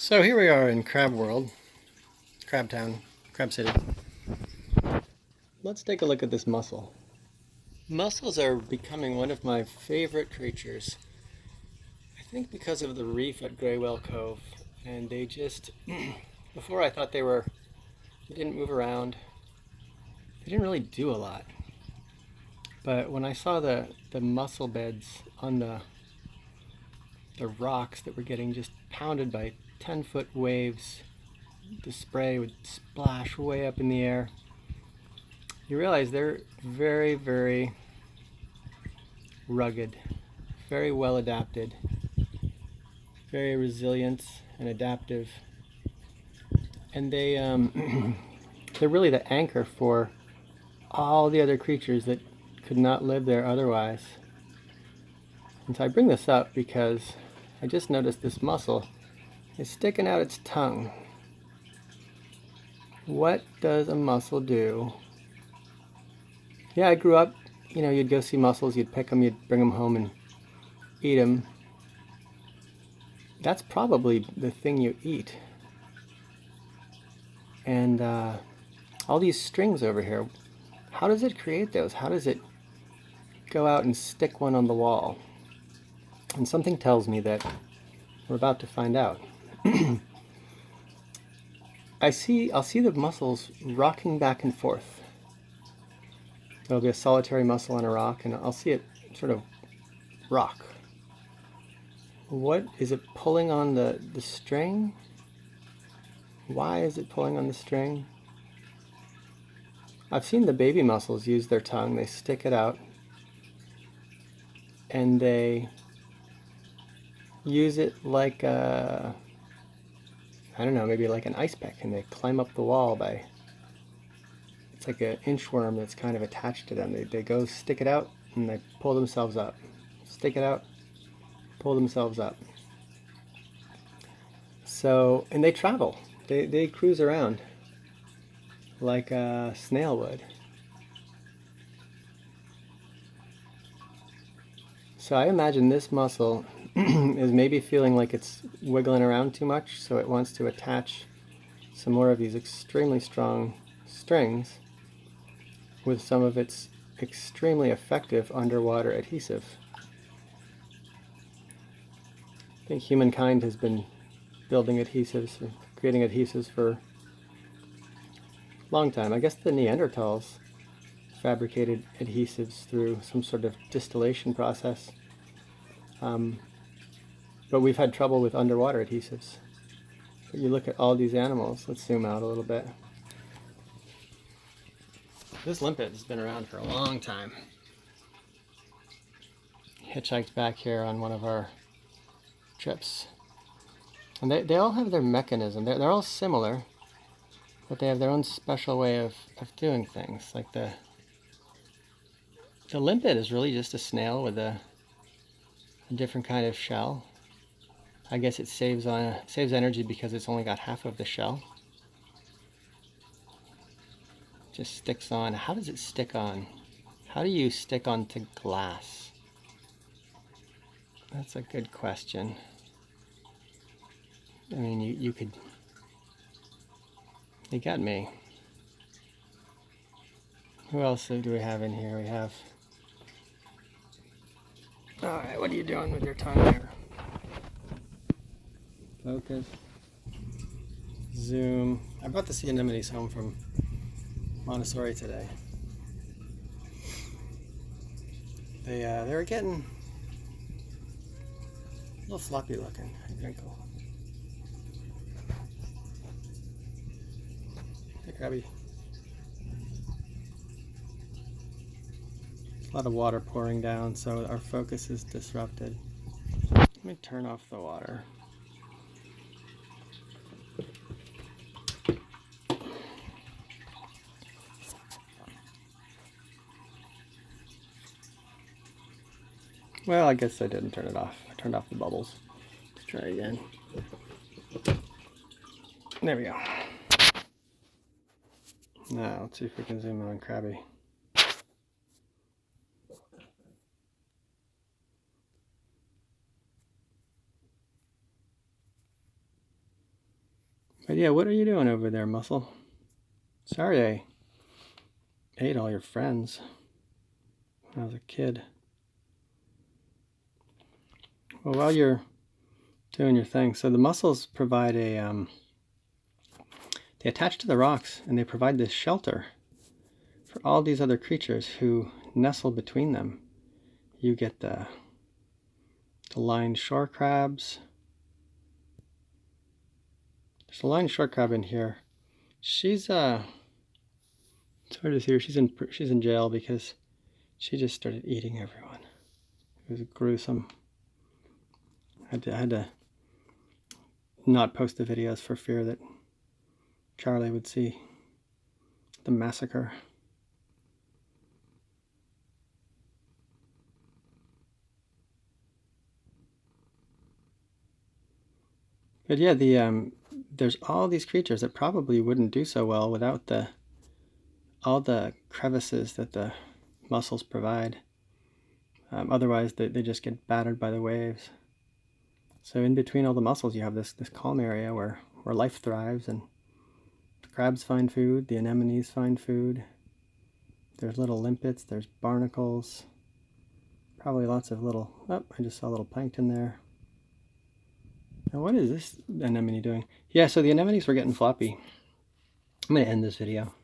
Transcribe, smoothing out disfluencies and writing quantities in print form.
So here we are in Crab World, Crab Town, Crab City. Let's take a look at this mussel. Mussels are becoming one of my favorite creatures. I think because of the reef at Graywell Cove. And they just, before I thought they didn't move around. They didn't really do a lot. But when I saw the mussel beds on the rocks that were getting just pounded by 10-foot waves, the spray would splash way up in the air. You realize they're very, very rugged, very well adapted, very resilient and adaptive. And they're really the anchor for all the other creatures that could not live there otherwise. And so I bring this up because I just noticed this mussel is sticking out its tongue. What does a mussel do? Yeah, I grew up, you'd go see mussels, you'd pick them, you'd bring them home and eat them. That's probably the thing you eat. And all these strings over here, how does it create those? How does it go out and stick one on the wall? And something tells me that we're about to find out. I'll see the mussels rocking back and forth. There'll be a solitary mussel on a rock, and I'll see it sort of rock. What is it pulling on the string? Why is it pulling on the string? I've seen the baby mussels use their tongue. They stick it out, and they use it like I don't know, maybe like an ice pick, and they climb up the wall by. It's like an inchworm that's kind of attached to them. They go stick it out and they pull themselves up. Stick it out, pull themselves up. So, and they travel. They cruise around like a snail would. So I imagine this mussel is maybe feeling like it's wiggling around too much, so it wants to attach some more of these extremely strong strings with some of its extremely effective underwater adhesive. I think humankind has been building adhesives, or creating adhesives for a long time. I guess the Neanderthals fabricated adhesives through some sort of distillation process. But we've had trouble with underwater adhesives. But you look at all these animals. Let's zoom out a little bit. This limpet has been around for a long time. Hitchhiked back here on one of our trips. And they all have their mechanism. They're all similar, but they have their own special way of doing things. Like the limpet is really just a snail with a different kind of shell. I guess it saves energy because it's only got half of the shell. Just sticks on. How does it stick on? How do you stick onto glass? That's a good question. I mean, you could. You got me. Who else do we have in here? We have. Alright, what are you doing with your tongue there? Focus. Zoom. I brought the sea anemones home from Montessori today. They were getting a little floppy looking. Wrinkle. Hey, Krabby. A lot of water pouring down, so our focus is disrupted. Let me turn off the water. Well, I guess I didn't turn it off. I turned off the bubbles. Let's try again. There we go. Now, let's see if we can zoom in on Krabby. But yeah, what are you doing over there, Mussel? Sorry I ate all your friends when I was a kid. Well, while you're doing your thing, so the mussels provide a, they attach to the rocks and they provide this shelter for all these other creatures who nestle between them. You get the lined shore crabs. There's a lined shore crab in here. She's it's hard to see her. She's in jail because she just started eating everyone. It was gruesome. I had to not post the videos for fear that Charlie would see the massacre. But yeah, there's all these creatures that probably wouldn't do so well without all the crevices that the mussels provide. Otherwise, they just get battered by the waves. So in between all the mussels, you have this calm area where life thrives, and the crabs find food, the anemones find food. There's little limpets, there's barnacles, probably lots of little, oh, I just saw a little plankton there. Now what is this anemone doing? Yeah, so the anemones were getting floppy. I'm going to end this video.